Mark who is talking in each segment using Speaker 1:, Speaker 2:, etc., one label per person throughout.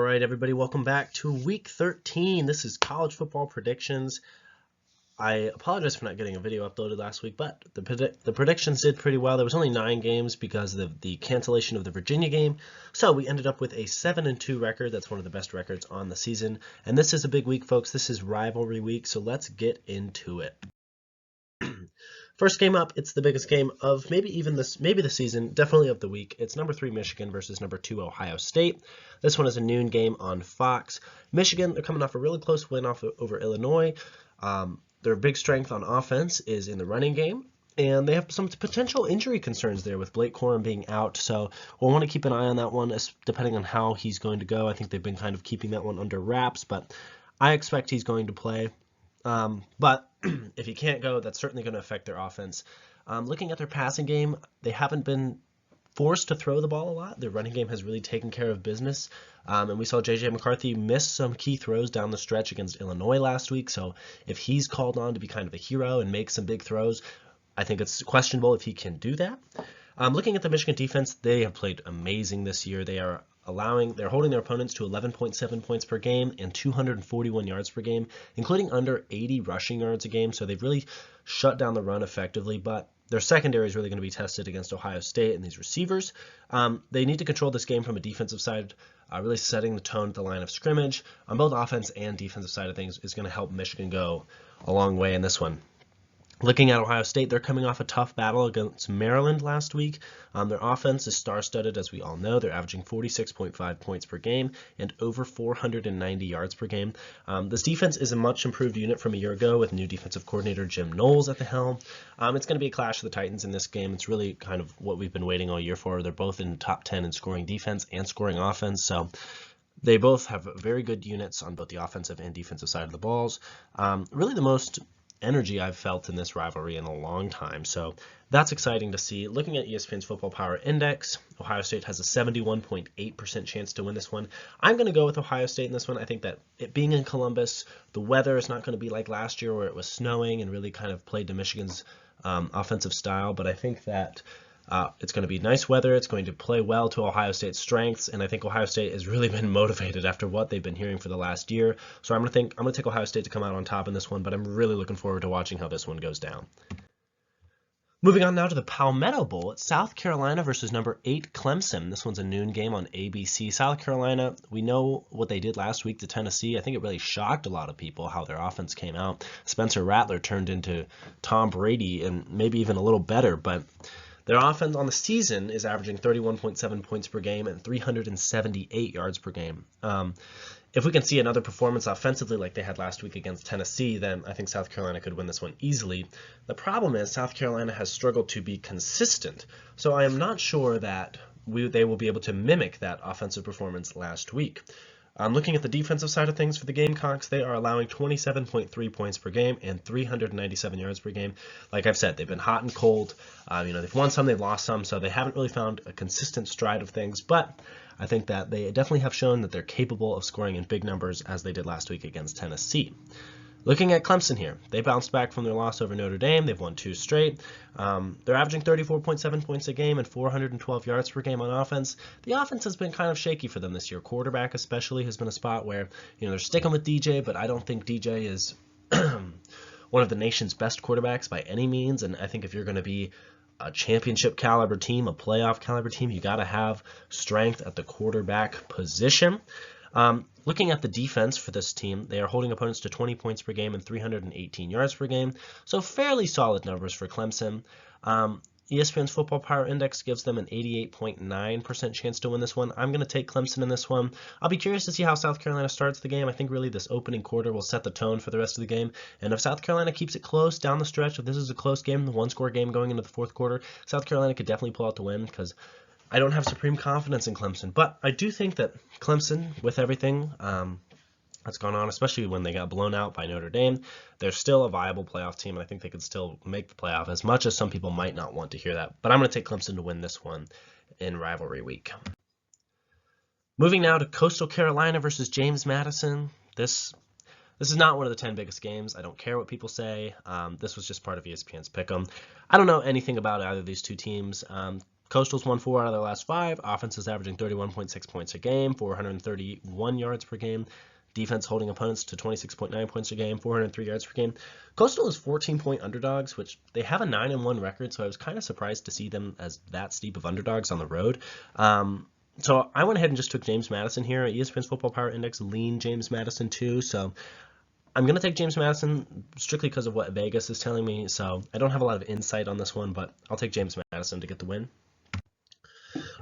Speaker 1: right, everybody, welcome back to week 13. This is college football predictions. I apologize for not getting a video uploaded last week, but the predictions did pretty well. There was only 9 games because of the cancellation of the Virginia game, so we ended up with a 7-2 record. That's one of the best records on the season, and this is a big week, folks. This is rivalry week, so let's get into it. First game up, it's the biggest game of maybe the season, definitely of the week. It's number 3 Michigan versus number 2 Ohio State. This one is a noon game on Fox. Michigan, they're coming off a really close win over Illinois. Their big strength on offense is in the running game, and they have some potential injury concerns there with Blake Corum being out. So we'll want to keep an eye on that one, depending on how he's going to go. I think they've been kind of keeping that one under wraps, but I expect he's going to play. But if he can't go, that's certainly going to affect their offense. Looking at their passing game, they haven't been forced to throw the ball a lot. Their running game has really taken care of business. And we saw J.J. McCarthy miss some key throws down the stretch against Illinois last week. So if he's called on to be kind of a hero and make some big throws, I think it's questionable if he can do that. Looking at the Michigan defense, they have played amazing this year. They're holding their opponents to 11.7 points per game and 241 yards per game, including under 80 rushing yards a game. So they've really shut down the run effectively, but their secondary is really going to be tested against Ohio State and these receivers. They need to control this game from a defensive side, really setting the tone at the line of scrimmage on both offense and defensive side of things is going to help Michigan go a long way in this one. Looking at Ohio State, they're coming off a tough battle against Maryland last week. Their offense is star-studded, as we all know. They're averaging 46.5 points per game and over 490 yards per game. This defense is a much improved unit from a year ago with new defensive coordinator Jim Knowles at the helm. It's going to be a clash of the Titans in this game. It's really kind of what we've been waiting all year for. They're both in top 10 in scoring defense and scoring offense, so they both have very good units on both the offensive and defensive side of the balls. Really the most energy I've felt in this rivalry in a long time, so that's exciting to see. Looking at ESPN's Football Power Index, Ohio State has a 71.8% chance to win this one. I'm going to go with Ohio State in this one. I think that it being in Columbus, the weather is not going to be like last year where it was snowing and really kind of played to Michigan's offensive style, but I think that it's going to be nice weather. It's going to play well to Ohio State's strengths, and I think Ohio State has really been motivated after what they've been hearing for the last year. So I'm going to take Ohio State to come out on top in this one, but I'm really looking forward to watching how this one goes down. Moving on now to the Palmetto Bowl. It's South Carolina versus number 8 Clemson. This one's a noon game on ABC. South Carolina, we know what they did last week to Tennessee. I think it really shocked a lot of people how their offense came out. Spencer Rattler turned into Tom Brady and maybe even a little better, but their offense on the season is averaging 31.7 points per game and 378 yards per game. If we can see another performance offensively like they had last week against Tennessee, then I think South Carolina could win this one easily. The problem is South Carolina has struggled to be consistent, so I am not sure that they will be able to mimic that offensive performance last week. Looking at the defensive side of things for the Gamecocks, they are allowing 27.3 points per game and 397 yards per game. Like I've said, they've been hot and cold. They've won some, they've lost some, so they haven't really found a consistent stride of things. But I think that they definitely have shown that they're capable of scoring in big numbers as they did last week against Tennessee. Looking at Clemson here, they bounced back from their loss over Notre Dame. They've won 2 straight. They're averaging 34.7 points a game and 412 yards per game on offense. The offense has been kind of shaky for them this year. Quarterback especially has been a spot where they're sticking with DJ, but I don't think DJ is one of the nation's best quarterbacks by any means. And I think if you're going to be a championship caliber team, a playoff caliber team, you got to have strength at the quarterback position. Looking at the defense for this team, they are holding opponents to 20 points per game and 318 yards per game, so fairly solid numbers for Clemson. ESPN's Football Power Index gives them an 88.9% chance to win this one. I'm going to take Clemson in this one. I'll be curious to see how South Carolina starts the game. I think really this opening quarter will set the tone for the rest of the game, and if South Carolina keeps it close down the stretch, if this is a close game, the one-score game going into the fourth quarter, South Carolina could definitely pull out the win because I don't have supreme confidence in Clemson, but I do think that Clemson, with everything that's gone on, especially when they got blown out by Notre Dame, they're still a viable playoff team, and I think they could still make the playoff, as much as some people might not want to hear that. But I'm going to take Clemson to win this one in rivalry week. Moving now to Coastal Carolina versus James Madison. This is not one of the 10 biggest games. I don't care what people say. This was just part of ESPN's Pick'em. I don't know anything about either of these two teams. Coastal's won 4 out of their last 5. Offense is averaging 31.6 points a game, 431 yards per game. Defense holding opponents to 26.9 points a game, 403 yards per game. Coastal is 14-point underdogs, which they have a 9-1 record, so I was kind of surprised to see them as that steep of underdogs on the road. So I went ahead and just took James Madison here. ESPN's Football Power Index leaned James Madison too, so I'm going to take James Madison strictly because of what Vegas is telling me, so I don't have a lot of insight on this one, but I'll take James Madison to get the win.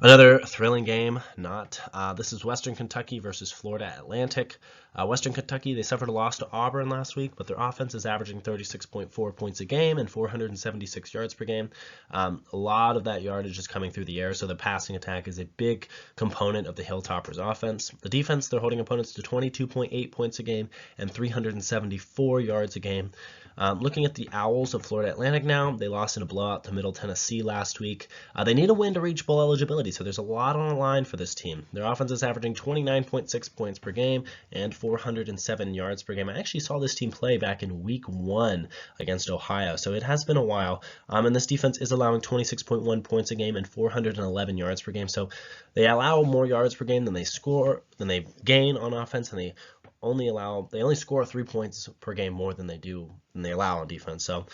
Speaker 1: Another thrilling game, this is Western Kentucky versus Florida Atlantic. Western Kentucky, they suffered a loss to Auburn last week, but their offense is averaging 36.4 points a game and 476 yards per game. A lot of that yardage is coming through the air, so the passing attack is a big component of the Hilltoppers offense. The defense, they're holding opponents to 22.8 points a game and 374 yards a game. Looking at the Owls of Florida Atlantic now, they lost in a blowout to Middle Tennessee last week. They need a win to reach bowl eligibility, so there's a lot on the line for this team. Their offense is averaging 29.6 points per game and 407 yards per game. I actually saw this team play back in week 1 against Ohio, so it has been a while. And this defense is allowing 26.1 points a game and 411 yards per game, so they allow more yards per game than they gain on offense, and they only score 3 points per game more than they allow on defense. So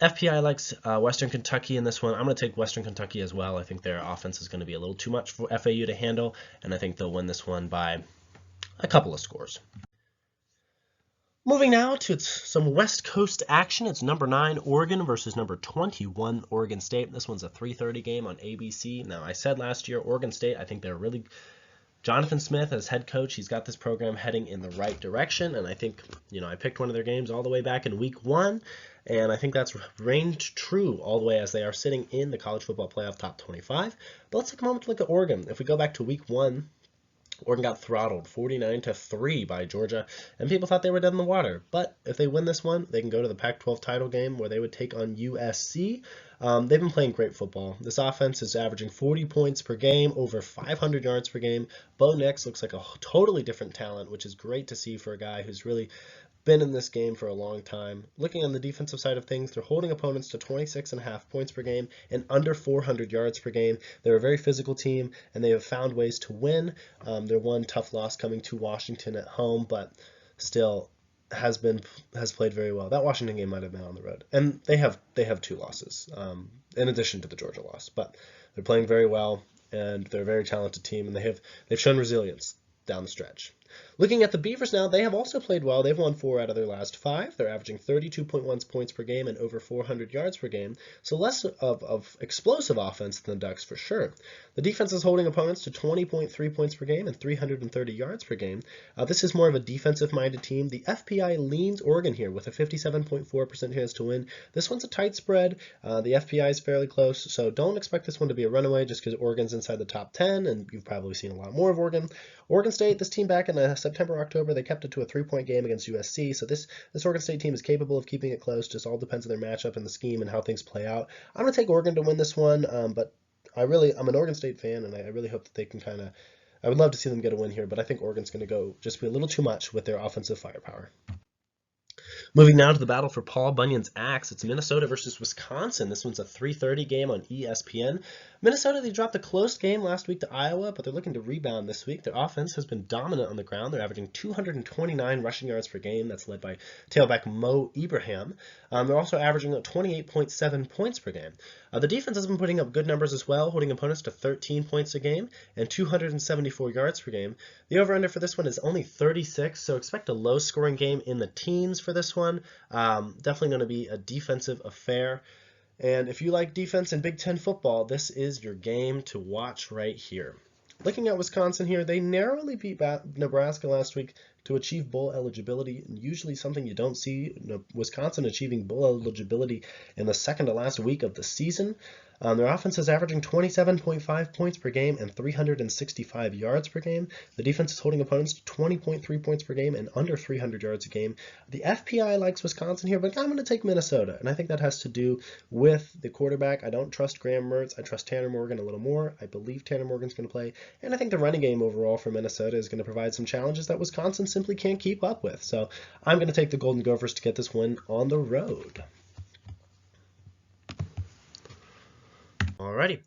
Speaker 1: FPI likes Western Kentucky in this one. I'm going to take Western Kentucky as well. I think their offense is going to be a little too much for FAU to handle, and I think they'll win this one by a couple of scores. Moving now to some West Coast action. It's number 9 Oregon versus number 21 Oregon State. This one's a 3:30 game on ABC. Now, I said last year Oregon State, I think they're really Jonathan Smith as head coach, he's got this program heading in the right direction, and I think, I picked one of their games all the way back in week 1, and I think that's reigned true all the way as they are sitting in the college football playoff top 25. But let's take a moment to look at Oregon. If we go back to week 1, Oregon got throttled 49-3 by Georgia, and people thought they were dead in the water. But if they win this one, they can go to the Pac-12 title game where they would take on USC. They've been playing great football. This offense is averaging 40 points per game, over 500 yards per game. Bo Nix looks like a totally different talent, which is great to see for a guy who's really been in this game for a long time. Looking on the defensive side of things, they're holding opponents to 26.5 points per game and under 400 yards per game. They're a very physical team, and they have found ways to win. Their one tough loss coming to Washington at home, but still has played very well. That Washington game might have been on the road, and they have 2 losses in addition to the Georgia loss, but they're playing very well, and they're a very talented team, and they've shown resilience down the stretch. Looking at the Beavers now, they have also played well. They've won 4 out of their last 5. They're averaging 32.1 points per game and over 400 yards per game, so less of explosive offense than the Ducks for sure. The defense is holding opponents to 20.3 points per game and 330 yards per game. This is more of a defensive-minded team. The FPI leans Oregon here with a 57.4% chance to win. This one's a tight spread. The FPI is fairly close, so don't expect this one to be a runaway just because Oregon's inside the top 10, and you've probably seen a lot more of Oregon. Oregon State, this team back in September, October, they kept it to a 3-point game against USC, so this Oregon State team is capable of keeping it close. Just all depends on their matchup and the scheme and how things play out. I'm going to take Oregon to win this one, but I'm an Oregon State fan, and I really hope that they can I would love to see them get a win here, but I think Oregon's going to go just be a little too much with their offensive firepower. Moving now to the battle for Paul Bunyan's axe. It's Minnesota versus Wisconsin. This one's a 3:30 game on ESPN. Minnesota, they dropped a close game last week to Iowa, but they're looking to rebound this week. Their offense has been dominant on the ground. They're averaging 229 rushing yards per game. That's led by tailback Mo Ibrahim. They're also averaging 28.7 points per game. The defense has been putting up good numbers as well, holding opponents to 13 points a game and 274 yards per game. The over-under for this one is only 36, so expect a low-scoring game in the teens for this one. Definitely going to be a defensive affair. And if you like defense in Big Ten football, this is your game to watch right here. Looking at Wisconsin here, they narrowly beat Nebraska last week to achieve bowl eligibility, and usually something you don't see, Wisconsin achieving bowl eligibility in the second to last week of the season. Their offense is averaging 27.5 points per game and 365 yards per game. The defense is holding opponents to 20.3 points per game and under 300 yards a game. The FPI likes Wisconsin here, but I'm going to take Minnesota, and I think that has to do with the quarterback. I don't trust Graham Mertz. I trust Tanner Morgan a little more. I believe Tanner Morgan's going to play, and I think the running game overall for Minnesota is going to provide some challenges that Wisconsin simply can't keep up with. So I'm going to take the Golden Gophers to get this win on the road. Alrighty,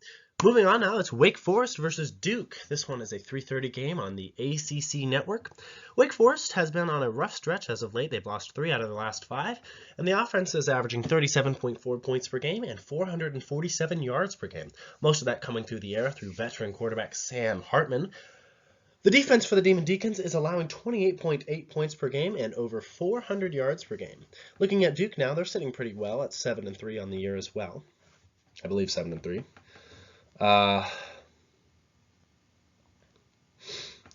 Speaker 1: Moving on now, it's Wake Forest versus Duke. This one is a 3:30 game on the ACC network. Wake Forest has been on a rough stretch as of late. They've lost 3 out of the last 5, and the offense is averaging 37.4 points per game and 447 yards per game. Most of that coming through the air through veteran quarterback Sam Hartman. The defense for the Demon Deacons is allowing 28.8 points per game and over 400 yards per game. Looking at Duke now, they're sitting pretty well at 7-3 on the year as well. I believe 7-3. Does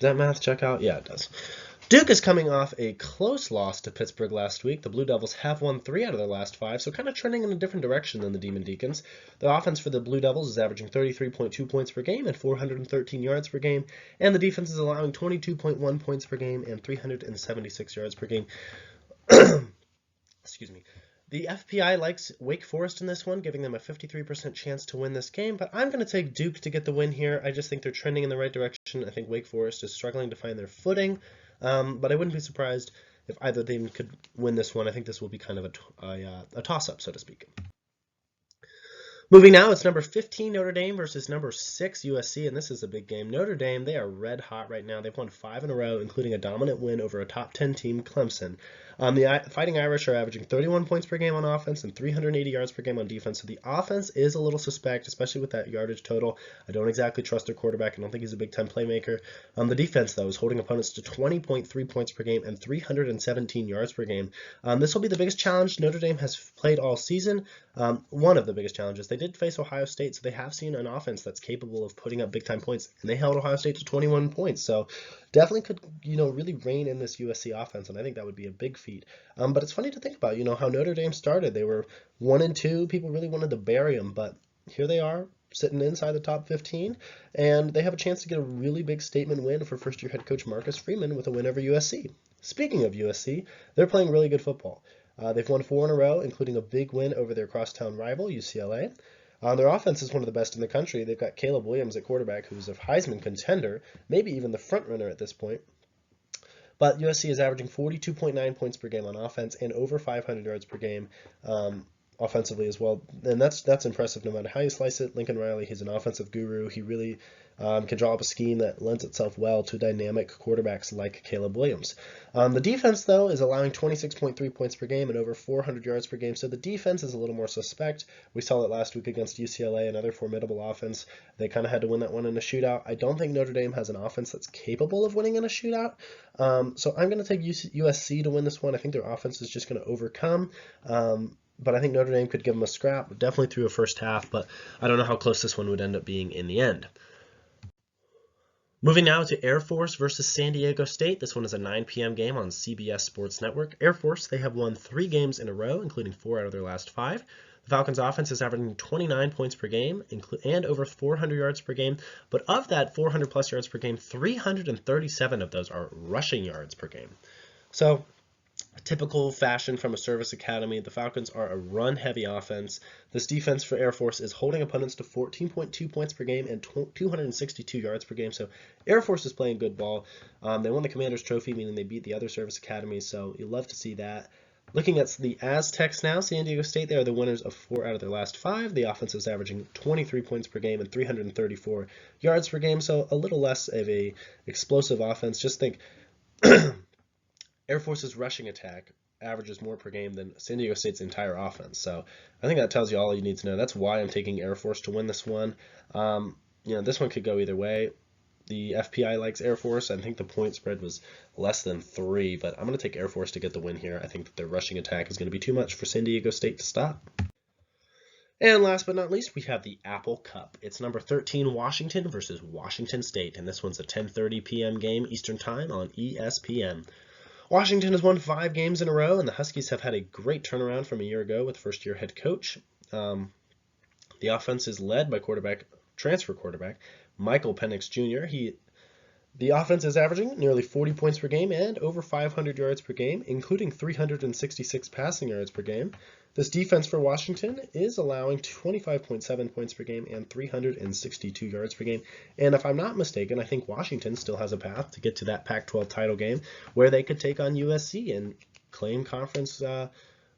Speaker 1: that math check out? Yeah, it does. Duke is coming off a close loss to Pittsburgh last week. The Blue Devils have won 3 out of their last 5, so kind of trending in a different direction than the Demon Deacons. The offense for the Blue Devils is averaging 33.2 points per game and 413 yards per game, and the defense is allowing 22.1 points per game and 376 yards per game. Excuse me. The FPI likes Wake Forest in this one, giving them a 53% chance to win this game, but I'm going to take Duke to get the win here. I just think they're trending in the right direction. I think Wake Forest is struggling to find their footing, but I wouldn't be surprised if either of them could win this one. I think this will be kind of a toss-up, so to speak. Moving now, it's number 15 Notre Dame versus number 6 USC, and this is a big game. Notre Dame, they are red hot right now. They've won 5 in a row, including a dominant win over a top 10 team, Clemson. The Fighting Irish are averaging 31 points per game on offense and 380 yards per game on defense, so the offense is a little suspect, especially with that yardage total. I don't exactly trust their quarterback. I don't think he's a big-time playmaker. The defense, though, is holding opponents to 20.3 points per game and 317 yards per game. This will be the biggest challenge Notre Dame has played all season. One of the biggest challenges. They did face Ohio State, so they have seen an offense that's capable of putting up big-time points, and they held Ohio State to 21 points, so definitely could, really rein in this USC offense, and I think that would be a big feat. But it's funny to think about, how Notre Dame started. They were 1-2. People really wanted to bury them, but here they are, sitting inside the top 15, and they have a chance to get a really big statement win for first-year head coach Marcus Freeman with a win over USC. Speaking of USC, they're playing really good football. They've won 4 in a row, including a big win over their crosstown rival, UCLA. Their offense is one of the best in the country. They've got Caleb Williams at quarterback, who's a Heisman contender, maybe even the front runner at this point. But USC is averaging 42.9 points per game on offense and over 500 yards per game offensively as well. And that's impressive no matter how you slice it. Lincoln Riley, he's an offensive guru. He really can draw up a scheme that lends itself well to dynamic quarterbacks like Caleb Williams. The defense, though, is allowing 26.3 points per game and over 400 yards per game, so the defense is a little more suspect. We saw it last week against UCLA, another formidable offense. They kind of had to win that one in a shootout. I don't think Notre Dame has an offense that's capable of winning in a shootout, so I'm going to take USC to win this one. I think their offense is just going to overcome. But I think Notre Dame could give them a scrap, definitely through a first half, but I don't know how close this one would end up being in the end. Moving now to Air Force versus San Diego State. This one is a 9 p.m. game on CBS Sports Network. Air Force, they have won 3 games in a row, including 4 out of their last 5. The Falcons' offense is averaging 29 points per game and over 400 yards per game, but of that 400-plus yards per game, 337 of those are rushing yards per game. So, typical fashion from a service academy, the Falcons are a run-heavy offense. This defense for Air Force is holding opponents to 14.2 points per game and 262 yards per game, so Air Force is playing good ball. They won the Commander's Trophy, meaning they beat the other service academies, so you love to see that. Looking at the Aztecs now, San Diego State, they are the winners of 4 out of their last 5. The offense is averaging 23 points per game and 334 yards per game, so a little less of a explosive offense. Just think Air Force's rushing attack averages more per game than San Diego State's entire offense. So I think that tells you all you need to know. That's why I'm taking Air Force to win this one. This one could go either way. The FPI likes Air Force. I think the point spread was less than 3, but I'm going to take Air Force to get the win here. I think that their rushing attack is going to be too much for San Diego State to stop. And last but not least, we have the Apple Cup. It's number 13 Washington versus Washington State, and this one's a 10:30 p.m. game Eastern Time on ESPN. Washington has won 5 games in a row, and the Huskies have had a great turnaround from a year ago with first-year head coach. The offense is led by transfer quarterback Michael Penix Jr. The offense is averaging nearly 40 points per game and over 500 yards per game, including 366 passing yards per game. This defense for Washington is allowing 25.7 points per game and 362 yards per game. And if I'm not mistaken, I think Washington still has a path to get to that Pac-12 title game where they could take on USC and claim conference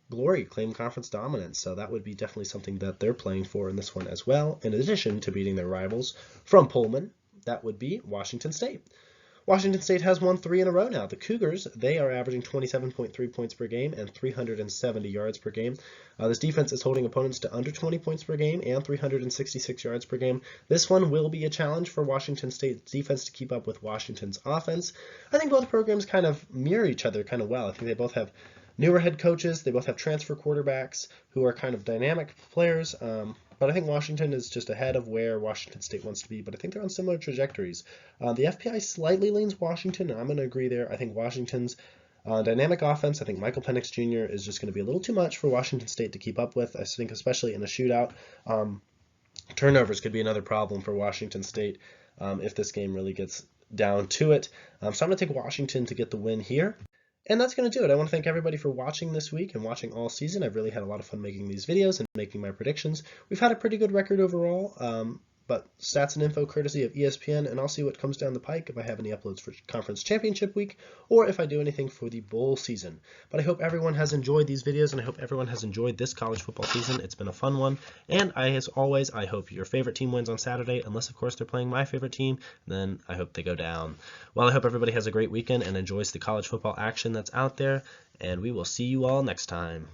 Speaker 1: glory, claim conference dominance. So that would be definitely something that they're playing for in this one as well, in addition to beating their rivals from Pullman. That would be Washington State. Washington State has won 3 in a row now. The Cougars, they are averaging 27.3 points per game and 370 yards per game. This defense is holding opponents to under 20 points per game and 366 yards per game. This one will be a challenge for Washington State's defense to keep up with Washington's offense. I think both programs kind of mirror each other kind of well. I think they both have newer head coaches. They both have transfer quarterbacks who are kind of dynamic players. But I think Washington is just ahead of where Washington State wants to be, but I think they're on similar trajectories. The FPI slightly leans Washington, and I'm going to agree there. I think Washington's dynamic offense, I think Michael Penix Jr. is just going to be a little too much for Washington State to keep up with. I think especially in a shootout, turnovers could be another problem for Washington State if this game really gets down to it. So I'm going to take Washington to get the win here. And that's going to do it. I want to thank everybody for watching this week and watching all season. I've really had a lot of fun making these videos and making my predictions. We've had a pretty good record overall, but stats and info courtesy of ESPN, and I'll see what comes down the pike if I have any uploads for Conference Championship Week or if I do anything for the bowl season. But I hope everyone has enjoyed these videos, and I hope everyone has enjoyed this college football season. It's been a fun one, and as always, I hope your favorite team wins on Saturday, unless, of course, they're playing my favorite team, then I hope they go down. Well, I hope everybody has a great weekend and enjoys the college football action that's out there, and we will see you all next time.